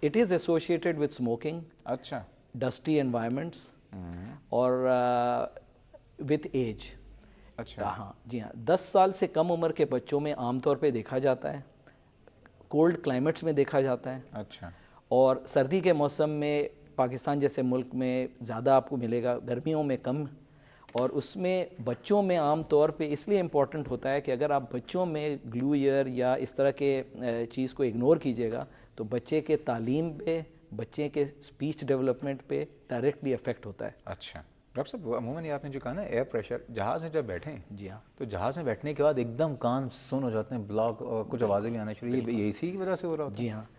It is associated with smoking, अच्छा, dusty environments और with age. अच्छा, हाँ जी हाँ, 10 साल से कम उम्र के बच्चों में आमतौर पे देखा जाता है, कोल्ड क्लाइमेट्स में देखा जाता है, अच्छा, और सर्दी के मौसम में पाकिस्तान जैसे मुल्क में ज़्यादा आपको मिलेगा, गर्मियों में कम। और उसमें बच्चों में आम तौर पे इसलिए इम्पॉर्टेंट होता है कि अगर आप बच्चों में ग्लू ईयर या इस तरह के चीज़ को इग्नोर कीजिएगा तो बच्चे के तालीम पे, बच्चे के स्पीच डेवलपमेंट पे डायरेक्टली अफेक्ट होता है। अच्छा। डॉक्टर साहब, अमूमन ये आपने जो कहा ना, एयर प्रेशर, जहाज़ में जब बैठें जी हाँ, तो जहाज़ में बैठने के बाद एकदम कान सुन हो जाते हैं, ब्लॉक, और कुछ आवाज़ें भी आना शुरू, ये इसी की वजह से हो रहा होता जी है? हाँ।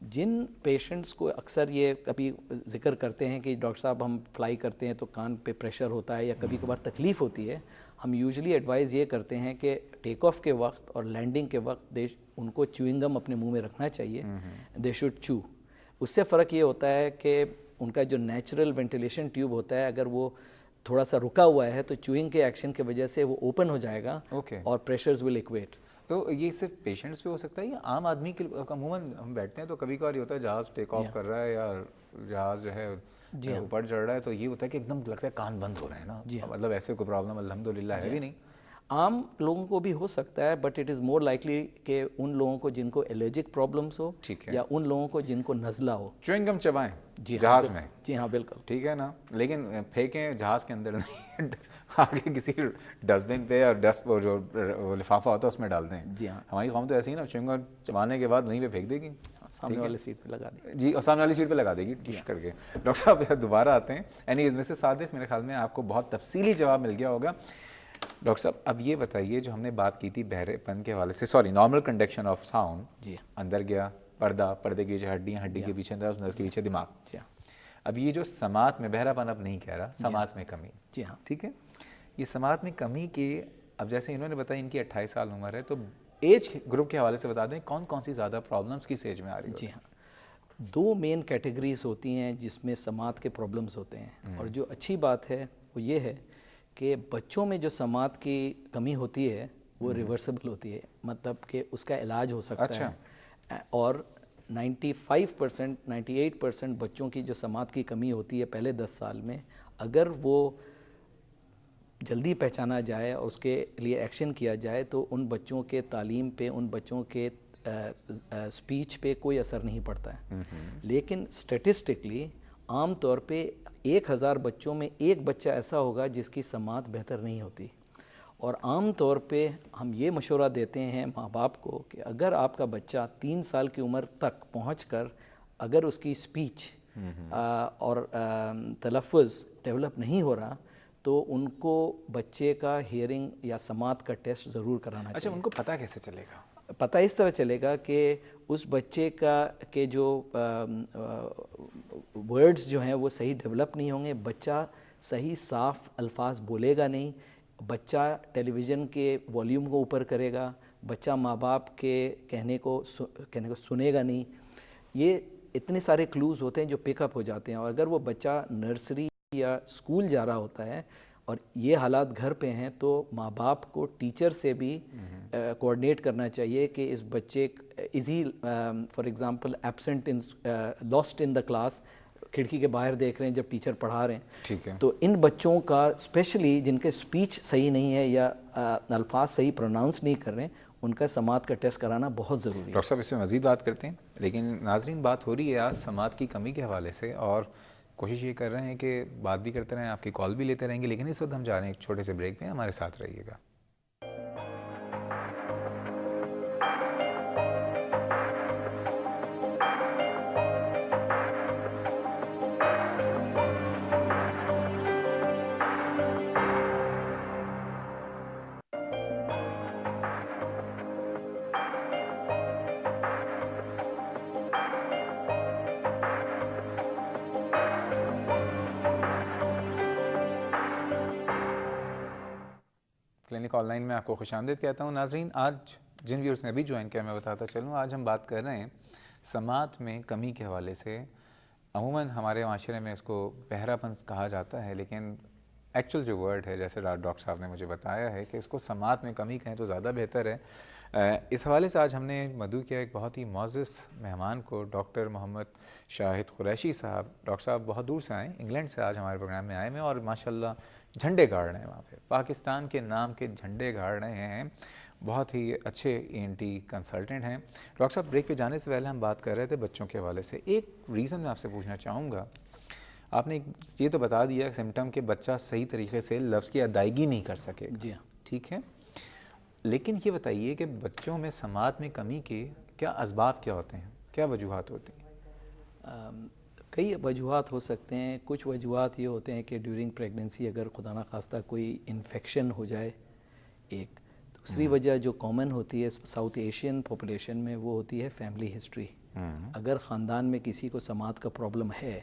जिन पेशेंट्स को अक्सर ये कभी जिक्र करते हैं कि डॉक्टर साहब हम फ्लाई करते हैं तो कान पे प्रेशर होता है या कभी कभार तकलीफ़ होती है, हम यूजुअली एडवाइस ये करते हैं कि टेक ऑफ के वक्त और लैंडिंग के वक्त उनको च्यूइंगम अपने मुंह में रखना चाहिए, दे शुड चू। उससे फ़र्क ये होता है कि उनका जो नेचुरल वेंटिलेशन ट्यूब होता है, अगर वो थोड़ा सा रुका हुआ है तो च्यूइंग के एक्शन की वजह से वो ओपन हो जाएगा ओके। और प्रेशर्स विल इक्वेट। तो ये सिर्फ पेशेंट्स पे हो सकता है या आम आदमी के? अमूमन हम बैठते हैं तो कभी कभार ये होता है जहाज़ टेक जी ऑफ हाँ, कर रहा है या जहाज़ जो जी है हाँ, ऊपर चढ़ रहा है, तो ये होता है कि एकदम लगता है कान बंद हो रहे हैं ना, जी हाँ, मतलब ऐसे कोई प्रॉब्लम अल्हम्दुलिल्लाह है जी भी हाँ। नहीं। आम लोगों को भी हो सकता है, but it is more likely कि उन लोगों को जिनको एलर्जिक प्रॉब्लम्स हो ठीक है। या उन लोगों को जिनको नज़ला हो। च्युइंगम चबाएं जी हाँ, जहाज़ में, जी हाँ, बिल्कुल। ठीक है ना, लेकिन फेंकें जहाज़ के अंदर नहीं आगे किसी डस्टबिन पे, और डस्ट वो जो वो लिफाफा होता है उसमें डाल दें। जी हाँ, हमारी कौम तो ऐसी ही ना, च्युइंगम चबाने के बाद वहीं पे फेंक देगी। सामने ठीक है वाले सीट पे लगा दी। जी, और सामने वाली सीट पे लगा देगी टिश करके। डॉक्टर साहब दोबारा आते हैं। एनीवेज मिसेस सादिक, मेरे ख्याल में आपको बहुत तफसीली जवाब मिल गया होगा। डॉक्टर साहब, अब ये बताइए, जो हमने बात की थी बहरेपन के हवाले से, sorry, normal conduction of sound, जी अंदर गया पर्दा, पर्दे के पीछे हड्डियाँ, हड्डी जी के पीछे नर्व, नर्व के पीछे दिमाग। जी हाँ, अब ये जो समात में बहरापन, अब नहीं कह रहा, समात में कमी, जी हाँ, ठीक है, ये समात में कमी के, अब जैसे इन्होंने बताया इनकी 28 साल उम्र है, तो एज ग्रुप के हवाले से बता दें कौन कौन सी ज़्यादा प्रॉब्लम्स किस एज में आ रही जी है? हाँ। दो मेन कैटेगरीज होती हैं जिसमें समात के प्रॉब्लम्स होते हैं, और जो अच्छी बात है वो ये है कि बच्चों में जो समात की कमी होती है वो रिवर्सिबल होती है, मतलब कि उसका इलाज हो सकता अच्छा। है। और 95% 98% बच्चों की जो समात की कमी होती है पहले 10 साल में, अगर वो जल्दी पहचाना जाए और उसके लिए एक्शन किया जाए तो उन बच्चों के तालीम पे, उन बच्चों के स्पीच पे कोई असर नहीं पड़ता है। लेकिन स्टेटिस्टिकली आम तौर पे 1000 बच्चों में एक बच्चा ऐसा होगा जिसकी समात बेहतर नहीं होती। और आम तौर पे हम ये मशवरा देते हैं माँ बाप को कि अगर आपका बच्चा 3 साल की उम्र तक पहुँच अगर उसकी स्पीच और तलफ़ुज़ डेवलप नहीं हो रहा तो उनको बच्चे का हियरिंग या समात का टेस्ट ज़रूर कराना अच्छा, चाहिए। उनको पता कैसे चलेगा? पता इस तरह चलेगा कि उस बच्चे का के जो वर्ड्स जो हैं वो सही डेवलप नहीं होंगे, बच्चा सही साफ अल्फाज बोलेगा नहीं, बच्चा टेलीविज़न के वॉल्यूम को ऊपर करेगा, बच्चा माँ बाप के कहने को सुनेगा नहीं। ये इतने सारे क्लूज़ होते हैं जो पिकअप हो जाते हैं, और अगर वो बच्चा नर्सरी या स्कूल जा रहा होता है और ये हालात घर पे हैं तो माँ बाप को टीचर से भी कोऑर्डिनेट करना चाहिए कि इस बच्चे is he for example absent in, lost in the class, खिड़की के बाहर देख रहे हैं जब टीचर पढ़ा रहे हैं। ठीक है। तो इन बच्चों का स्पेशली जिनके स्पीच सही नहीं है या अल्फाज सही प्रोनाउंस नहीं कर रहे हैं, उनका समात का टेस्ट कराना बहुत ज़रूरी है। डॉक्टर साहब, इसमें मज़ीद बात करते हैं, लेकिन नाजरीन, बात हो रही है आज समात की कमी के हवाले से, और कोशिश ये कर रहे हैं कि बात भी करते रहें, आपकी कॉल भी लेते रहेंगे, लेकिन इस वक्त हम जा रहे हैं एक छोटे से ब्रेक में, हमारे साथ रहिएगा। क्लिनिक ऑनलाइन में आपको खुशामदीद कहता हूँ। नाजरीन, आज जिन व्यूअर्स ने अभी ज्वाइन किया, मैं बताता चलूँ, आज हम बात कर रहे हैं समात में कमी के हवाले से। अमूमन हमारे माशरे में इसको बहरापन कहा जाता है, लेकिन एक्चुअल जो वर्ड है, जैसे डॉक्टर साहब ने मुझे बताया है कि इसको समात में कमी कहें तो ज़्यादा बेहतर है। इस हवाले से आज हमने मदऊ के एक बहुत ही मुअज़्ज़ज़ मेहमान को डॉक्टर मोहम्मद शाहिद कुरैशी साहब, डॉक्टर साहब बहुत दूर से आए, इंग्लैंड से आज हमारे प्रोग्राम में आए हैं और माशाल्लाह झंडे गाड़ रहे हैं, वहाँ पे पाकिस्तान के नाम के झंडे गाड़ रहे हैं। बहुत ही अच्छे ENT कंसल्टेंट हैं। डॉक्टर साहब, ब्रेक पे जाने से पहले हम बात कर रहे थे बच्चों के हवाले से। एक रीज़न मैं आपसे पूछना चाहूँगा, आपने ये तो बता दिया सिम्टम कि बच्चा सही तरीके से लफ्ज़ की अदायगी नहीं कर सके, जी हाँ, ठीक है, लेकिन ये बताइए कि बच्चों में समात में कमी के क्या असबाब क्या होते हैं, क्या वजूहात होती हैं? कई वजूहात हो सकते हैं। कुछ वजूहात ये होते हैं कि ड्यूरिंग प्रेगनेंसी अगर खुदा न खास्ता कोई इन्फेक्शन हो जाए। एक दूसरी वजह जो कॉमन होती है साउथ एशियन पॉपुलेशन में, वो होती है फैमिली हिस्ट्री। अगर ख़ानदान में किसी को समात का प्रॉब्लम है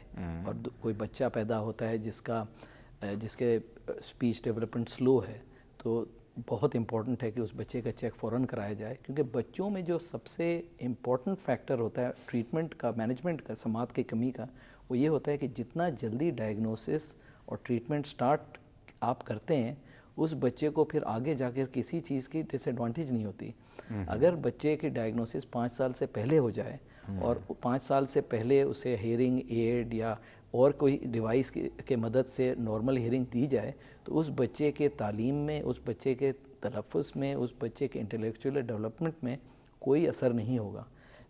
और कोई बच्चा पैदा होता है जिसके स्पीच डेवलपमेंट स्लो है, तो बहुत इम्पॉर्टेंट है कि उस बच्चे का चेक फ़ौरन कराया जाए, क्योंकि बच्चों में जो सबसे इम्पॉर्टेंट फैक्टर होता है ट्रीटमेंट का, मैनेजमेंट का, समात की कमी का, वो ये होता है कि जितना जल्दी डायग्नोसिस और ट्रीटमेंट स्टार्ट आप करते हैं, उस बच्चे को फिर आगे जाकर किसी चीज़ की डिसएडवांटेज नहीं होती। अगर बच्चे की डायग्नोसिस 5 साल से पहले हो जाए और 5 साल से पहले उसे हेयरिंग एड या और कोई डिवाइस के मदद से नॉर्मल हेयरिंग दी जाए, तो उस बच्चे के तालीम में, उस बच्चे के तलफ़्फ़ुज़ में, उस बच्चे के इंटेलेक्चुअल डेवलपमेंट में कोई असर नहीं होगा।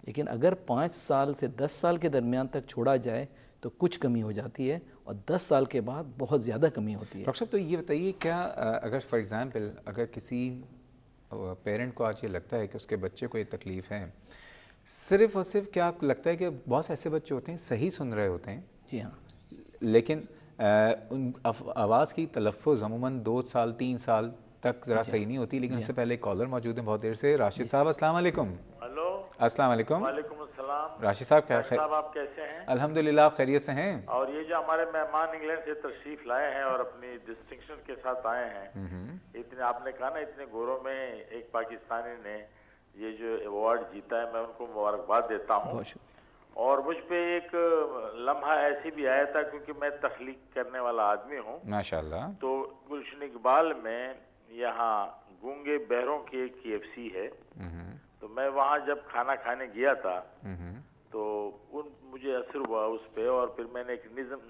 लेकिन अगर 5 साल से 10 साल के दरमियान तक छोड़ा जाए तो कुछ कमी हो जाती है और 10 साल के बाद बहुत ज़्यादा कमी होती है। डॉक्टर साहब, तो ये बताइए क्या अगर फॉर एग्ज़ाम्पल अगर किसी पेरेंट को आज ये लगता है कि उसके बच्चे को ये तकलीफ़ है, सिर्फ़ और सिर्फ क्या लगता है कि बहुत से ऐसे बच्चे होते हैं सही सुन रहे होते हैं, जी हाँ, लेकिन उन आवाज़ की तलफ़्फ़ुज़ अमूमन 2 साल 3 साल तक ज़रा सही नहीं होती, लेकिन उससे पहले कॉलर मौजूद हैं बहुत देर से। राशिद साहब, अस्सलाम वालेकुम। हेलो, अस्सलाम वालेकुम। वालेकुम अस्सलाम। राशिद साहब क्या डॉक्टर साहब, आप कैसे हैं? अल्हम्दुलिल्लाह, आप खैरियत से हैं? और ये जो हमारे मेहमान इंग्लैंड से तशरीफ लाए हैं और अपनी डिस्टिंक्शन के साथ आए हैं, इतने आपने कहा ना, इतने गोरों में एक पाकिस्तानी ने ये जो अवार्ड जीता है, मैं उनको मुबारकबाद देता हूँ। बहुत शुक्रिया। और मुझ पे एक लम्हा ऐसे भी आया था, क्योंकि मैं तख्लीक करने वाला आदमी हूँ, माशाल्लाह। तो गुलशन इकबाल में यहाँ गूंगे बहरों की एक KFC है, तो मैं वहाँ जब खाना खाने गया था तो मुझे असर हुआ उस पे, और फिर मैंने एक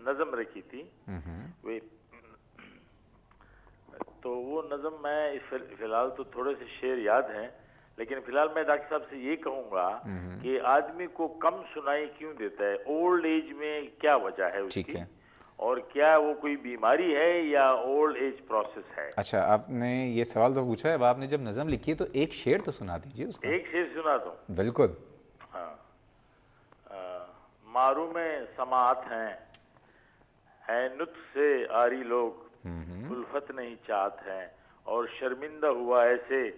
नज़म रखी थी वे, तो वो नज़म मैं फिलहाल तो थोड़े से शेर याद हैं, लेकिन फिलहाल मैं डॉक्टर साहब से ये कहूँगा कि आदमी को कम सुनाई क्यों देता है, ओल्ड एज में क्या वजह है उसकी, और क्या वो कोई बीमारी है या ओल्ड एज प्रोसेस है? अच्छा, आपने ये सवाल तो पूछा है, अब आपने जब नज़म लिखी है तो एक शेर तो सुना दीजिए उसका। एक शेर सुना दूं? बिल्कुल। हाँ, मारू में समात है नुत्फ से आरी लोग, उल्फत नहीं चाहत हैं, और शर्मिंदा हुआ ऐसे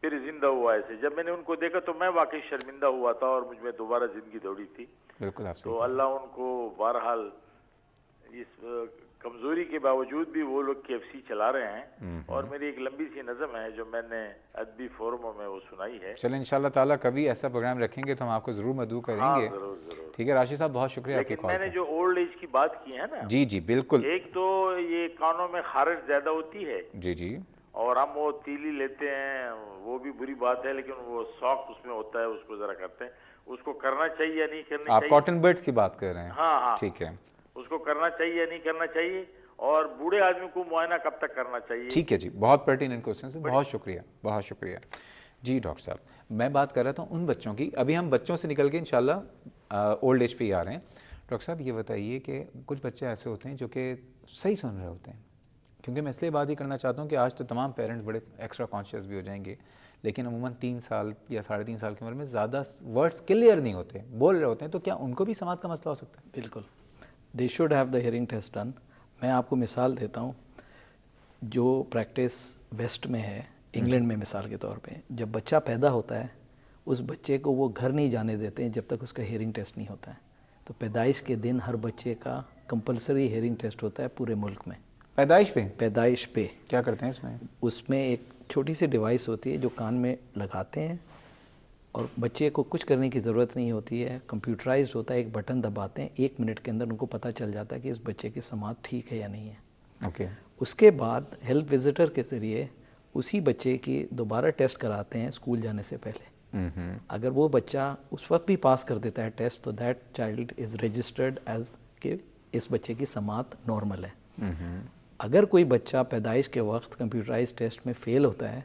फिर जिंदा हुआ ऐसे। जब मैंने उनको देखा तो मैं वाकई शर्मिंदा हुआ था और मुझ में दोबारा जिंदगी दौड़ी थी। बिल्कुल। तो अल्लाह उनको बहरहाल इस कमजोरी के बावजूद भी वो लोग KFC चला रहे हैं। और मेरी एक लंबी सी नज़म है जो मैंने अदबी फोरमों में वो सुनाई है। चलें, इंशाल्लाह ताला कभी ऐसा प्रोग्राम रखेंगे तो हम आपको ज़रूर मदऊ करेंगे। हाँ, जरूर। ठीक है राशिद साहब, बहुत शुक्रिया आपके लेकिन कॉल मैंने का। जो ओल्ड एज की बात की है ना, जी बिल्कुल। एक तो ये कानों में खारिश ज्यादा होती है, जी, और हम वो तीली लेते हैं, वो भी बुरी बात है, लेकिन वो शौक उसमें होता है, उसको जरा करते हैं। उसको करना चाहिए या नहीं करना आप चाहिए? कॉटन बर्ड्स की बात कर रहे हैं? हाँ, ठीक है। उसको करना चाहिए या नहीं करना चाहिए, और बूढ़े आदमी को मुआयना कब तक करना चाहिए? ठीक है जी, बहुत पर्टिनेंट क्वेश्चन है, बहुत शुक्रिया, बहुत शुक्रिया जी। डॉक्टर साहब, मैं बात कर रहा था उन बच्चों की, अभी हम बच्चों से निकल के इंशाल्लाह ओल्ड एज पे ही आ रहे हैं। डॉक्टर साहब, ये बताइए कि कुछ बच्चे ऐसे होते हैं जो कि सही सुन रहे होते हैं, क्योंकि मैं इसलिए बात ही करना चाहता हूँ कि आज तो तमाम पेरेंट्स बड़े एक्स्ट्रा कॉन्शियस भी हो जाएंगे, लेकिन अमूमन 3 साल या 3.5 साल की उम्र में ज़्यादा वर्ड्स क्लियर नहीं होते, बोल रहे होते हैं, तो क्या उनको भी समात का मसला हो सकता है? बिल्कुल, they should have the hearing test done. मैं आपको मिसाल देता हूँ, जो प्रैक्टिस वेस्ट में है, इंग्लैंड में मिसाल के तौर पे, जब बच्चा पैदा होता है उस बच्चे को वो घर नहीं जाने देते हैं जब तक उसका हियरिंग टेस्ट नहीं होता है। तो पैदाइश के दिन हर बच्चे का कंपलसरी हियरिंग टेस्ट होता है पूरे मुल्क में। पैदाइश पे? पैदाइश पे। क्या करते हैं इसमें? उसमें एक छोटी सी डिवाइस होती है जो कान में लगाते हैं, और बच्चे को कुछ करने की ज़रूरत नहीं होती है, कंप्यूटराइज्ड होता है, एक बटन दबाते हैं, 1 मिनट के अंदर उनको पता चल जाता है कि इस बच्चे की समात ठीक है या नहीं है। ओके। उसके बाद हेल्थ विजिटर के ज़रिए उसी बच्चे की दोबारा टेस्ट कराते हैं स्कूल जाने से पहले। अगर वो बच्चा उस वक्त भी पास कर देता है टेस्ट, तो that child is registered as कि इस बच्चे की समात नॉर्मल है। अगर कोई बच्चा पैदाइश के वक्त कंप्यूटराइज टेस्ट में फ़ेल होता है,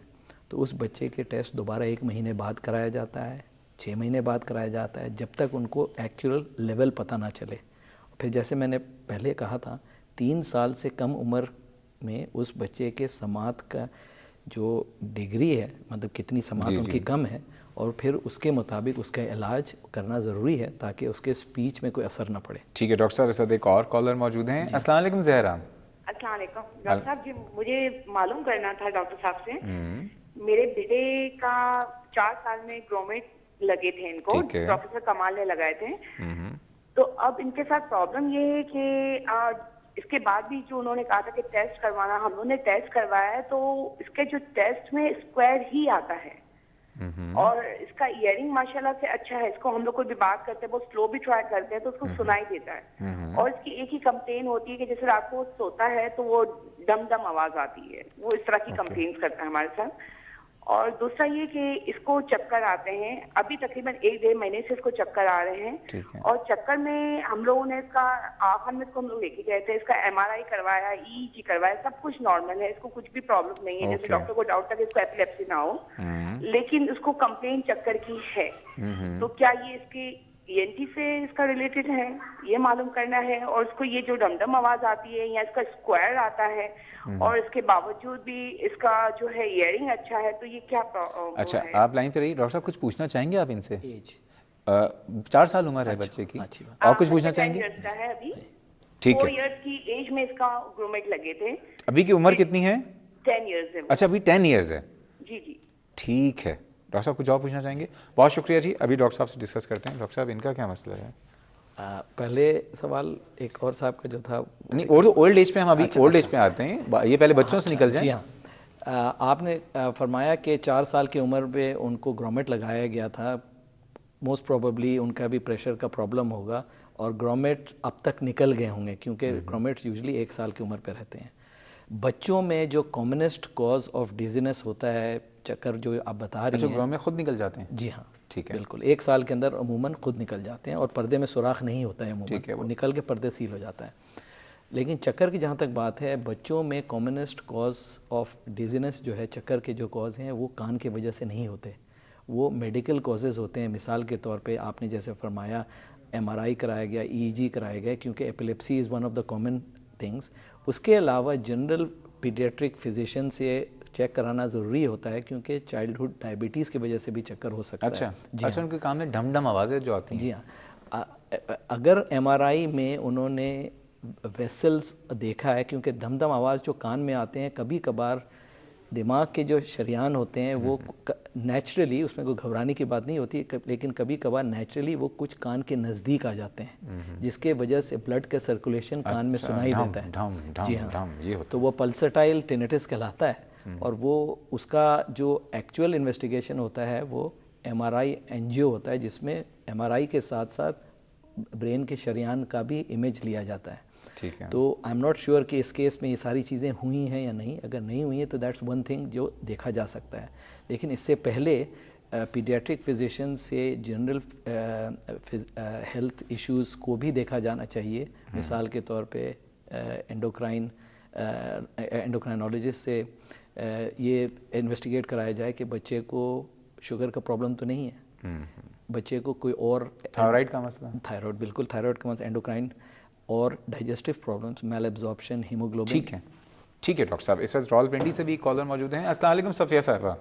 तो उस बच्चे के टेस्ट दोबारा 1 महीने बाद कराया जाता है, 6 महीने बाद कराया जाता है, जब तक उनको एक्चुअल लेवल पता ना चले। फिर जैसे मैंने पहले कहा था, 3 साल से कम उम्र में उस बच्चे के समात का जो डिग्री है, मतलब कितनी समात उनकी कम है, और फिर उसके मुताबिक उसका इलाज करना ज़रूरी है ताकि उसके स्पीच में कोई असर ना पड़े। ठीक है डॉक्टर साहब, इस वक्त एक और कॉलर मौजूद हैं। अस्सलाम वालेकुम ज़हरा। अस्सलाम वालेकुम डॉक्टर साहब जी, मुझे मालूम करना था डॉक्टर साहब से, मेरे बेटे का 4 साल में ग्रोमेट लगे थे इनको, प्रोफेसर कमाल ने लगाए थे। तो अब इनके साथ प्रॉब्लम ये है कि इसके बाद भी जो उन्होंने कहा था कि टेस्ट करवाना, हम लोगों ने टेस्ट करवाया है, तो इसके जो टेस्ट में स्क्वायर ही आता है, और इसका इयरिंग माशाल्लाह से अच्छा है। इसको हम लोग कोई भी बात करते हैं, बहुत स्लो भी ट्राई करते हैं तो उसको सुनाई देता है। और इसकी एक ही कंप्लेन होती है कि जैसे रात को सोता है तो वो डम डम आवाज आती है, वो इस तरह की कंप्लेन करता है हमारे साथ। और दूसरा ये कि इसको चक्कर आते हैं, अभी तकरीबन 1-1.5 महीने से इसको चक्कर आ रहे हैं। और चक्कर में हम लोगों ने इसका आखिर में इसको हम लोग लेके गए थे, इसका MRI करवाया, EEG करवाया, सब कुछ नॉर्मल है, इसको कुछ भी प्रॉब्लम नहीं है। जैसे डॉक्टर को डाउट था कि इसको एपिलेप्सी ना हो, लेकिन उसको कंप्लेन चक्कर की है। तो क्या ये इसकी ENT से इसका रिलेटेड है, ये मालूम करना है। और इसको ये जो डमडम आवाज आती है या इसका स्क्वायर आता है, और इसके बावजूद भी इसका जो है इयरिंग अच्छा है, तो ये क्या अच्छा है? आप लाइन पे रहिए डॉक्टर साहब, कुछ पूछना चाहेंगे आप इनसे? एज 4 साल उम्र है बच्चे की, और कुछ पूछना चाहेंगे? 10 years का है अभी, ठीक 4 है। years की एज में इसका ग्रोमेट लगे थे। अभी की उम्र कितनी है? 10 years है। अच्छा, अभी 10 ईयर्स है। जी जी ठीक है डॉक्टर साहब, कुछ और पूछना चाहेंगे? बहुत शुक्रिया जी, अभी डॉक्टर साहब से डिस्कस करते हैं। डॉक्टर साहब, इनका क्या मसला है? पहले सवाल एक और साहब का जो था, नहीं, और ओल्ड एज पे हम अभी ओल्ड एज पे आते हैं, ये पहले बच्चों से निकल जाए। जी हाँ, आपने फरमाया कि 4 साल की उम्र में उनको ग्रोमेट लगाया गया था। मोस्ट प्रोबेबली उनका भी प्रेशर का प्रॉब्लम होगा, और ग्रोमेट अब तक निकल गए होंगे, क्योंकि ग्रोमेट्स यूजली 1 साल की उम्र पे रहते हैं। बच्चों में जो कॉमनेस्ट कॉज ऑफ डिजीनेस होता है, चक्कर जो आप बता रही हैं, ग्रोमेट खुद निकल जाते हैं? जी हाँ, ठीक है, बिल्कुल 1 साल के अंदर अमूमन खुद निकल जाते हैं, और पर्दे में सुराख नहीं होता है अमूमन, वो निकल के पर्दे सील हो जाता है। लेकिन चक्कर की जहाँ तक बात है, बच्चों में कॉमनेस्ट कॉज ऑफ डिजीनेस जो है, चक्कर के जो कॉज हैं, वो कान की वजह से नहीं होते, वो मेडिकल कॉजेज़ होते हैं। मिसाल के तौर पे आपने जैसे फरमाया MRI कराया गया, EEG कराया गया, क्योंकि epilepsy is one of the common things. उसके अलावा जनरल पीडियाट्रिक फिजिशियन से चेक कराना ज़रूरी होता है, क्योंकि चाइल्डहुड डायबिटीज़ की वजह से भी चक्कर हो सकता है। अच्छा, उनके कान में ढम ढम आवाज़ें जो आती हैं? जी हाँ, अगर MRI में उन्होंने वेसल्स देखा है, क्योंकि धमधम आवाज़ जो कान में आते हैं, कभी कभार दिमाग के जो शरियान होते हैं वो नेचुरली, उसमें कोई घबराने की बात नहीं होती, लेकिन कभी कभार नेचुरली वो कुछ कान के नज़दीक आ जाते हैं, जिसके वजह से ब्लड का सर्कुलेशन कान में सुनाई देता है। जी हाँ, तो वो पल्सेटाइल टिनेटिस कहलाता है। और वो उसका जो एक्चुअल इन्वेस्टिगेशन होता है वो MRI एंजियो होता है, जिसमें MRI के साथ साथ ब्रेन के शरियान का भी इमेज लिया जाता है। ठीक है। तो आई एम नॉट श्योर कि इस केस में ये सारी चीज़ें हुई हैं या नहीं। अगर नहीं हुई हैं तो दैट्स वन थिंग जो देखा जा सकता है, लेकिन इससे पहले पीडियाट्रिक फिजिशियन से जनरल हेल्थ इश्यूज़ को भी देखा जाना चाहिए। मिसाल के तौर पे एंडोक्राइनोलॉजिस्ट से ये इन्वेस्टिगेट कराया जाए कि बच्चे को शुगर का प्रॉब्लम तो नहीं है, बच्चे को कोई और थायराइड का मसला, थायराइड, बिल्कुल थायराइड का मसला, एंडोक्राइन और डाइजेस्टिव प्रॉब्लम्स, मैल एब्जॉर्प्शन, हीमोग्लोबिन। ठीक है डॉक्टर साहब, इस वक्त रावलपिंडी से भी कॉलर मौजूद हैं। अस्सलाम वालेकुम सफ़िया साहिबा।